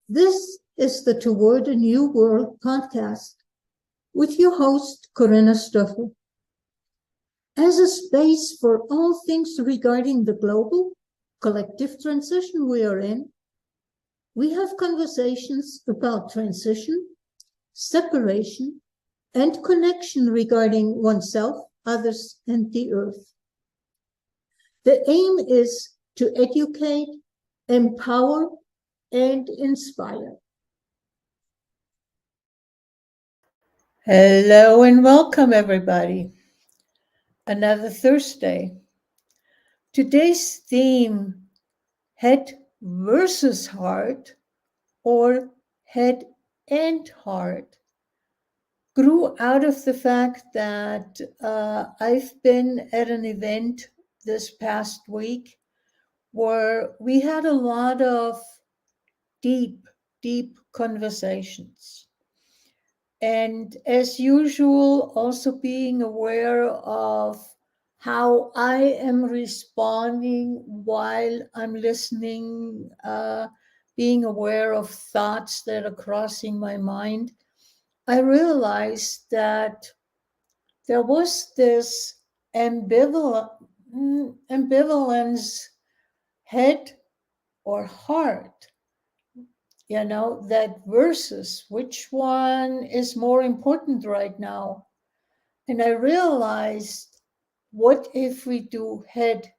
This is the Toward a New World podcast with your host, Corinna Stoffel. As a space for all things regarding the global, collective transition we are in, we have conversations about transition, separation, and connection regarding oneself, others, and the earth. The aim is to educate, empower, and inspire. Hello and welcome, everybody. Another Thursday. Today's theme, head versus heart or head and heart, grew out of the fact that I've been at an event this past week where we had a lot of deep conversations. And as usual, also being aware of how I am responding while I'm listening, being aware of thoughts that are crossing my mind, I realized that there was this ambivalence, head or heart, that versus which one is more important right now. And I realized, what if we do head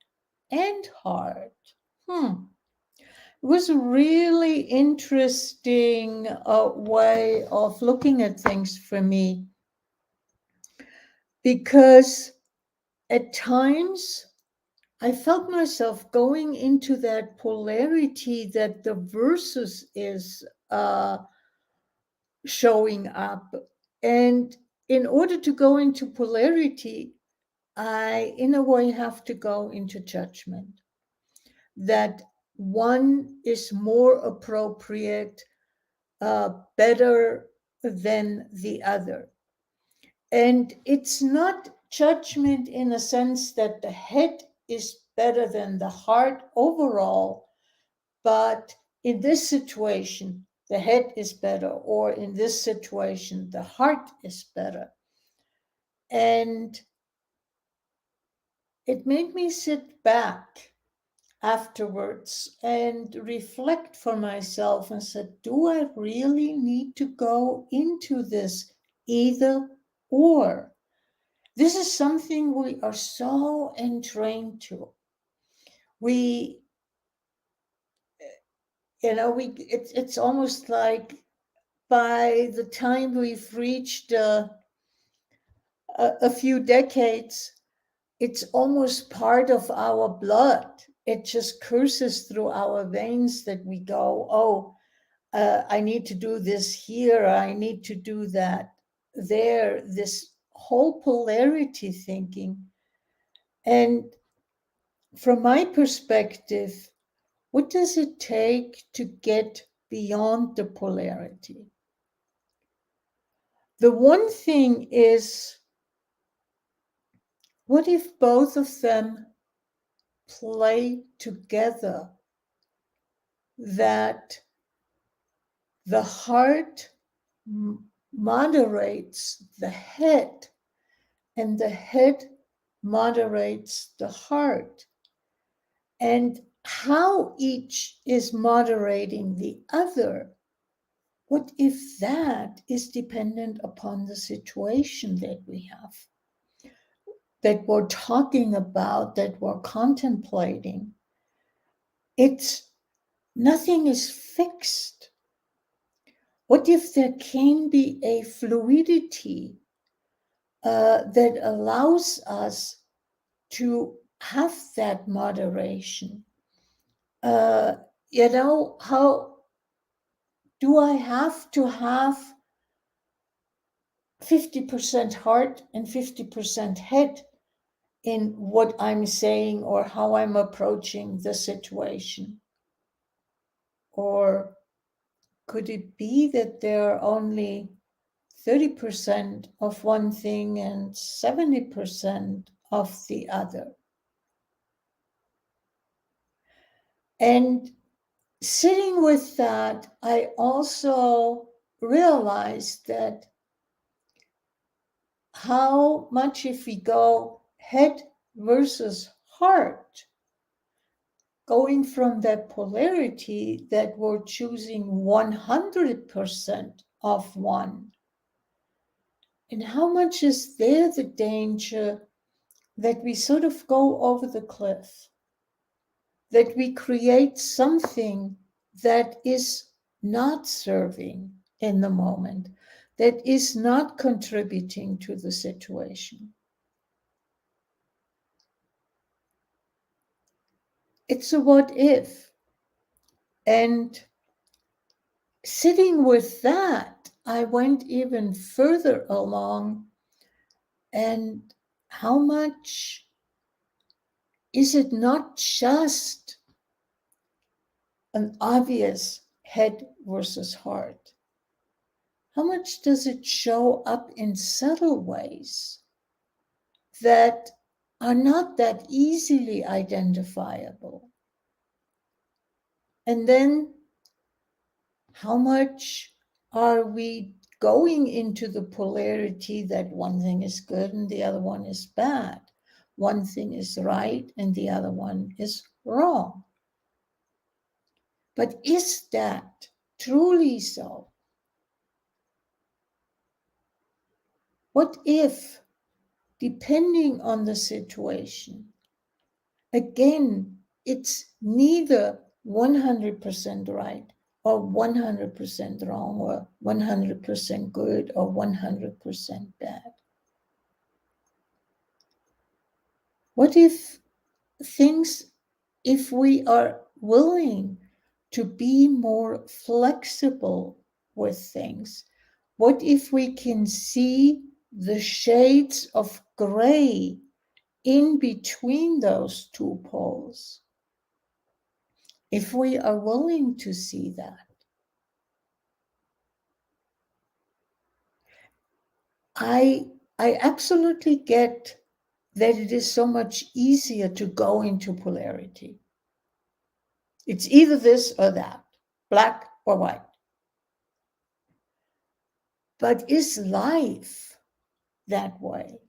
and heart? It was a really interesting way of looking at things for me, because at times I felt myself going into that polarity that the versus is showing up. And in order to go into polarity, I, in a way, have to go into judgment that one is more appropriate, better than the other. And it's not judgment in a sense that the head is better than the heart overall, but in this situation, the head is better, or in this situation, the heart is better. And it made me sit back afterwards and reflect for myself and said, do I really need to go into this either or? This is something we are so entrained to. It's almost like by the time we've reached a few decades, it's almost part of our blood. It just courses through our veins that we go, I need to do this here, I need to do that there, this whole polarity thinking. And from my perspective, what does it take to get beyond the polarity? The one thing is, what if both of them play together? That the heart moderates the head, and the head moderates the heart. And how each is moderating the other, what if that is dependent upon the situation that we have, that we're talking about, that we're contemplating? Nothing is fixed. What if there can be a fluidity that allows us to have that moderation? How do I have to have 50% heart and 50% head in what I'm saying or how I'm approaching the situation? Or could it be that there are only 30% of one thing and 70% of the other? And sitting with that, I also realized that how much if we go head versus heart, going from that polarity that we're choosing 100% of one, and how much is there the danger that we sort of go over the cliff, that we create something that is not serving in the moment, that is not contributing to the situation. It's a what if. And sitting with that, I went even further along. And how much is it not just an obvious head versus heart? How much does it show up in subtle ways that are not that easily identifiable? And then how much are we going into the polarity that one thing is good and the other one is bad? One thing is right and the other one is wrong. But is that truly so? What if, depending on the situation, again, it's neither 100% right or 100% wrong or 100% good or 100% bad? What if if we are willing to be more flexible with things, what if we can see the shades of gray in between those two poles? If we are willing to see that, I absolutely get that it is so much easier to go into polarity. It's either this or that, black or white. But is life that way?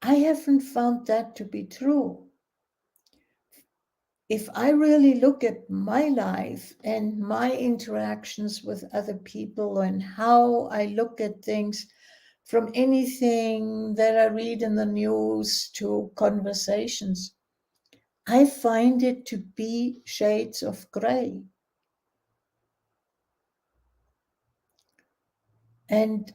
I haven't found that to be true. If I really look at my life and my interactions with other people and how I look at things, from anything that I read in the news to conversations, I find it to be shades of gray. And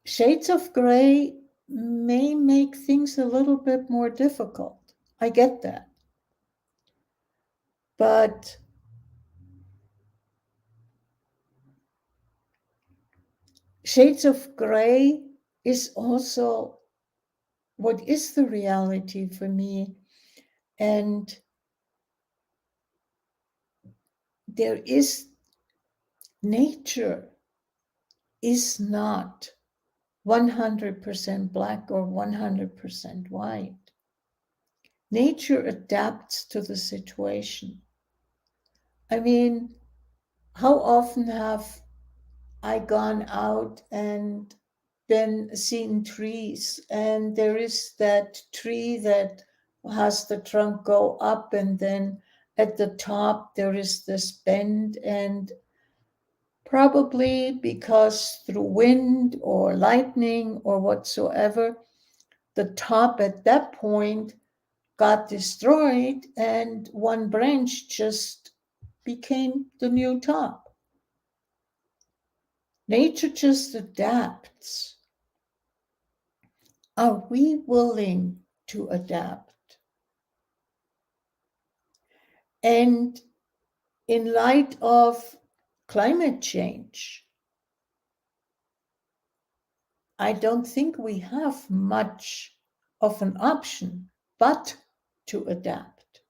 shades of gray may make things a little bit more difficult. I get that. But shades of gray is also what is the reality for me. And there is nature is not 100% black or 100% white. Nature adapts to the situation. I mean, how often have I gone out and been seeing trees, and there is that tree that has the trunk go up, and then at the top there is this bend, and probably because through wind or lightning or whatsoever, the top at that point got destroyed and one branch just became the new top. Nature just adapts. Are we willing to adapt? And in light of climate change, I don't think we have much of an option but to adapt.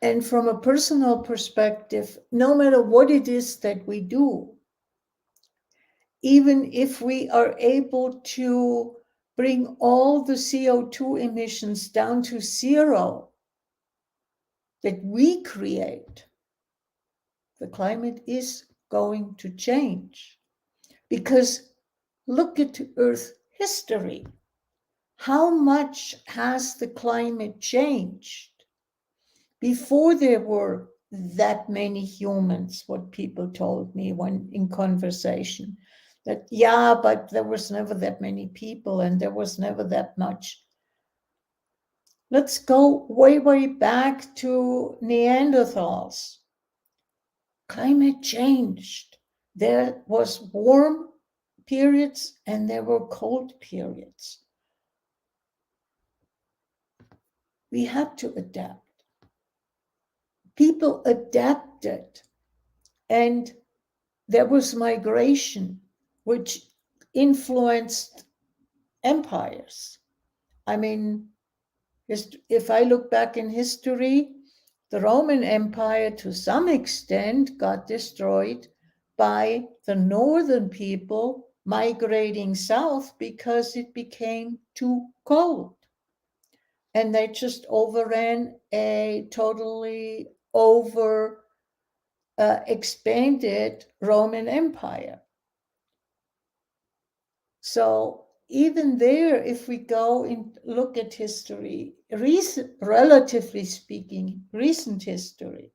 And from a personal perspective, no matter what it is that we do, even if we are able to bring all the CO2 emissions down to zero that we create, the climate is going to change. Because look at Earth history. How much has the climate changed? Before there were that many humans, what people told me when in conversation, that yeah, but there was never that many people and there was never that much. Let's go way, way back to Neanderthals. Climate changed. There was warm periods and there were cold periods. We had to adapt. People adapted, and there was migration, which influenced empires. I mean, if I look back in history, the Roman Empire to some extent got destroyed by the northern people migrating south because it became too cold. And they just overran a totally over expanded Roman Empire. So even there, if we go and look at history, relatively speaking, recent history,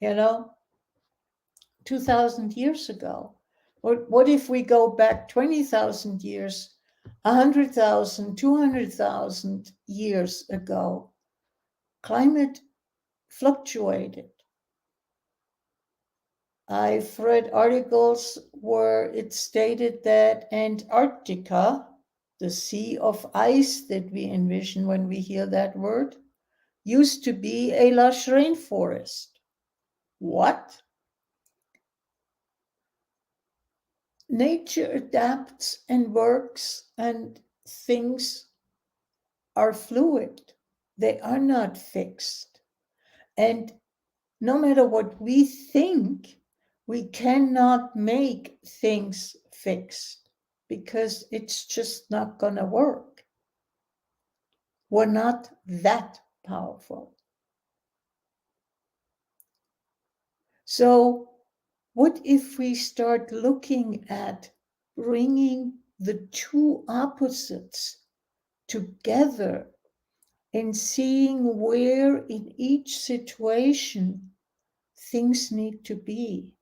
2,000 years ago, what if we go back 20,000 years, 100,000, 200,000 years ago? Climate fluctuated. I've read articles where it stated that Antarctica, the sea of ice that we envision when we hear that word, used to be a lush rainforest. What? Nature adapts and works, and things are fluid. They are not fixed. And no matter what we think, we cannot make things fixed because it's just not going to work. We're not that powerful. So, what if we start looking at bringing the two opposites together and seeing where in each situation things need to be?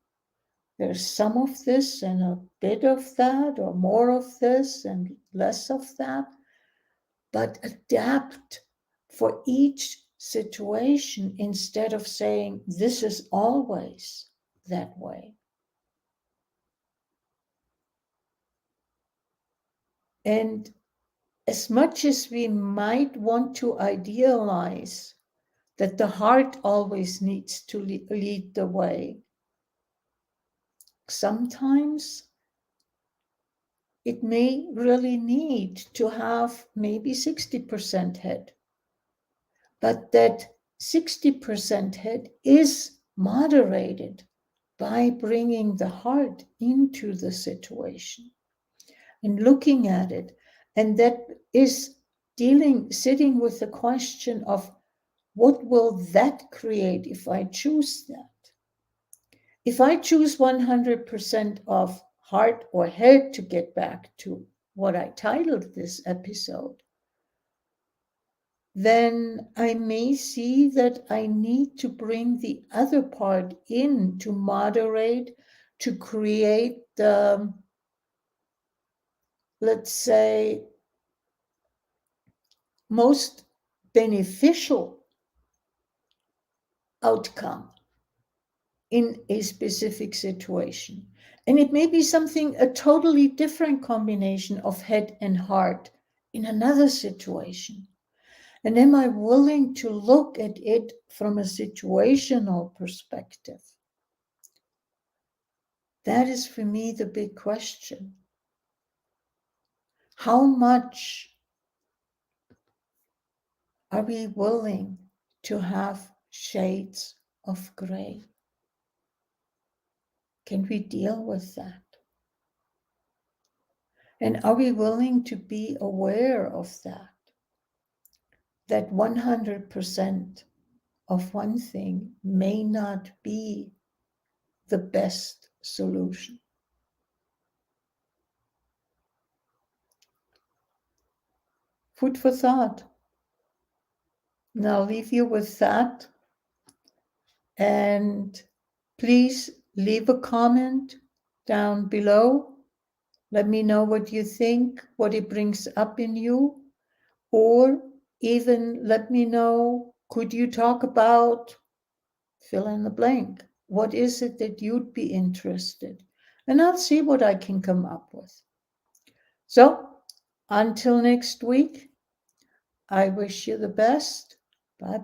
There's some of this and a bit of that, or more of this and less of that, but adapt for each situation instead of saying this is always that way. And as much as we might want to idealize that the heart always needs to lead the way, sometimes it may really need to have maybe 60% head, but that 60% head is moderated by bringing the heart into the situation and looking at it. And that is sitting with the question of what will that create if I choose that? If I choose 100% of heart or head, to get back to what I titled this episode, then I may see that I need to bring the other part in to moderate, to create the, let's say, most beneficial outcome in a specific situation. And it may be something, a totally different combination of head and heart in another situation. And am I willing to look at it from a situational perspective? That is for me the big question. How much are we willing to have shades of gray? Can we deal with that? And are we willing to be aware of that? That 100% of one thing may not be the best solution. Food for thought. And I'll leave you with that. And please leave a comment down below. Let me know what you think, what it brings up in you, or even let me know, could you talk about fill in the blank? What is it that you'd be interested? And I'll see what I can come up with. So until next week, I wish you the best. Bye-bye.